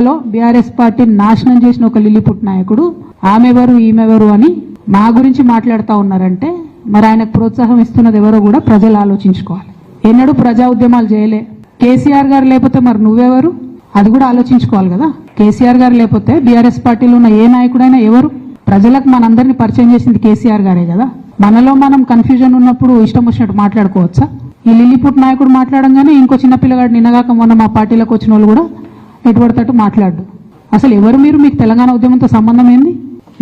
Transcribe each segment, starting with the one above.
జిల్లాలో BRS party నాశనం చేసిన ఒక లిల్లీపుట్ నాయకుడు ఆమెవరు ఈమెవరు అని మా గురించి మాట్లాడుతూ ఉన్నారంటే మరి ఆయనకు ప్రోత్సాహం ఇస్తున్నది ఎవరో కూడా ప్రజలు ఆలోచించుకోవాలి. ఎన్నడూ ప్రజా ఉద్యమాలు చేయలే. కేసీఆర్ గారు లేకపోతే మరి నువ్వెవరు, అది కూడా ఆలోచించుకోవాలి కదా. కేసీఆర్ గారు లేకపోతే బీఆర్ఎస్ పార్టీలో ఉన్న ఏ నాయకుడైనా ఎవరు? ప్రజలకు మనందరినీ పరిచయం చేసింది కేసీఆర్ గారే కదా. మనలో మనం కన్ఫ్యూజన్ ఉన్నప్పుడు ఇష్టం వచ్చినట్టు మాట్లాడుకోవచ్చా? ఈ లిల్లీపుట్ నాయకుడు మాట్లాడంగానే ఇంకో చిన్న పిల్లగాడు నిన్నగాక మొన్న మా పార్టీలోకి వచ్చిన వాళ్ళు కూడా ఎటుపడతట్టు మాట్లాడు. అసలు ఎవరు మీరు? మీకు తెలంగాణ ఉద్యమంతో సంబంధం ఏంది?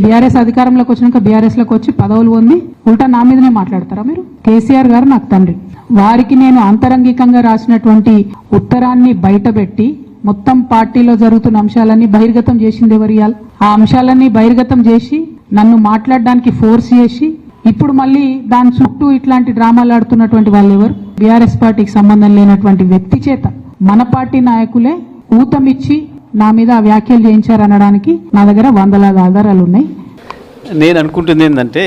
బీఆర్ఎస్ అధికారంలోకి వచ్చినాక బీఆర్ఎస్లోకి వచ్చి పదవులు పొంది ఉల్టా నా మీదనే మాట్లాడతారా మీరు? కేసీఆర్ గారు నాకు తండ్రి. వారికి నేను అంతరంగికంగా రాసినటువంటి ఉత్తరాన్ని బయటపెట్టి మొత్తం పార్టీలో జరుగుతున్న అంశాలన్నీ బహిర్గతం చేసింది ఎవరు? ఆ అంశాలన్నీ బహిర్గతం చేసి నన్ను మాట్లాడడానికి ఫోర్స్ చేసి ఇప్పుడు మళ్ళీ దాని చుట్టూ ఇట్లాంటి డ్రామాలు ఆడుతున్నటువంటి వాళ్ళు ఎవరు? బీఆర్ఎస్ పార్టీకి సంబంధం లేనటువంటి వ్యక్తి చేత మన పార్టీ నాయకులే ఊతమిచ్చి నా మీద వ్యాఖ్యలు చేయించారనడానికి నా దగ్గర వందలాది ఆధారాలు ఉన్నాయి. నేను అనుకుంటుంది ఏంటంటే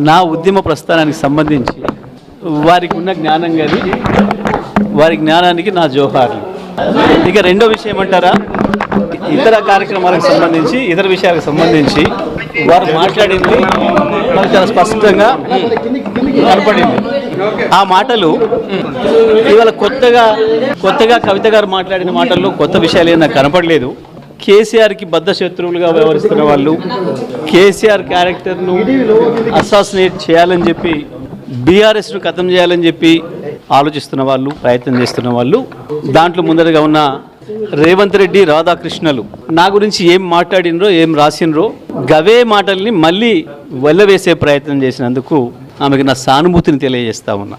నా ఉద్యమ ప్రస్థానానికి సంబంధించి వారికి ఉన్న జ్ఞానం కానీ వారి జ్ఞానానికి నా జోహార్లు. ఇక రెండో విషయం ఏమంటారా, ఇతర కార్యక్రమాలకు సంబంధించి ఇతర విషయాలకు సంబంధించి వారు మాట్లాడింది మనకు చాలా స్పష్టంగా కనపడింది. ఆ మాటలు ఇవాళ కొత్తగా కవిత గారు మాట్లాడిన మాటల్లో కొత్త విషయాలు ఏం నాకు కనపడలేదు. కేసీఆర్కి బద్ధ శత్రువులుగా వ్యవహరిస్తున్న వాళ్ళు, కేసీఆర్ క్యారెక్టర్ను అసాసినేట్ చేయాలని చెప్పి, బీఆర్ఎస్ను ఖతం చేయాలని చెప్పి ఆలోచిస్తున్న వాళ్ళు, ప్రయత్నం చేస్తున్న వాళ్ళు, దాంట్లో ముందరగా ఉన్న రేవంత్ రెడ్డి, రాధాకృష్ణలు నా గురించి ఏం మాట్లాడినరో ఏం రాసినరో గవే మాటల్ని మళ్ళీ వెళ్ళవేసే ప్రయత్నం చేసినందుకు ఆమెకు నా సానుభూతిని తెలియజేస్తా ఉన్నా.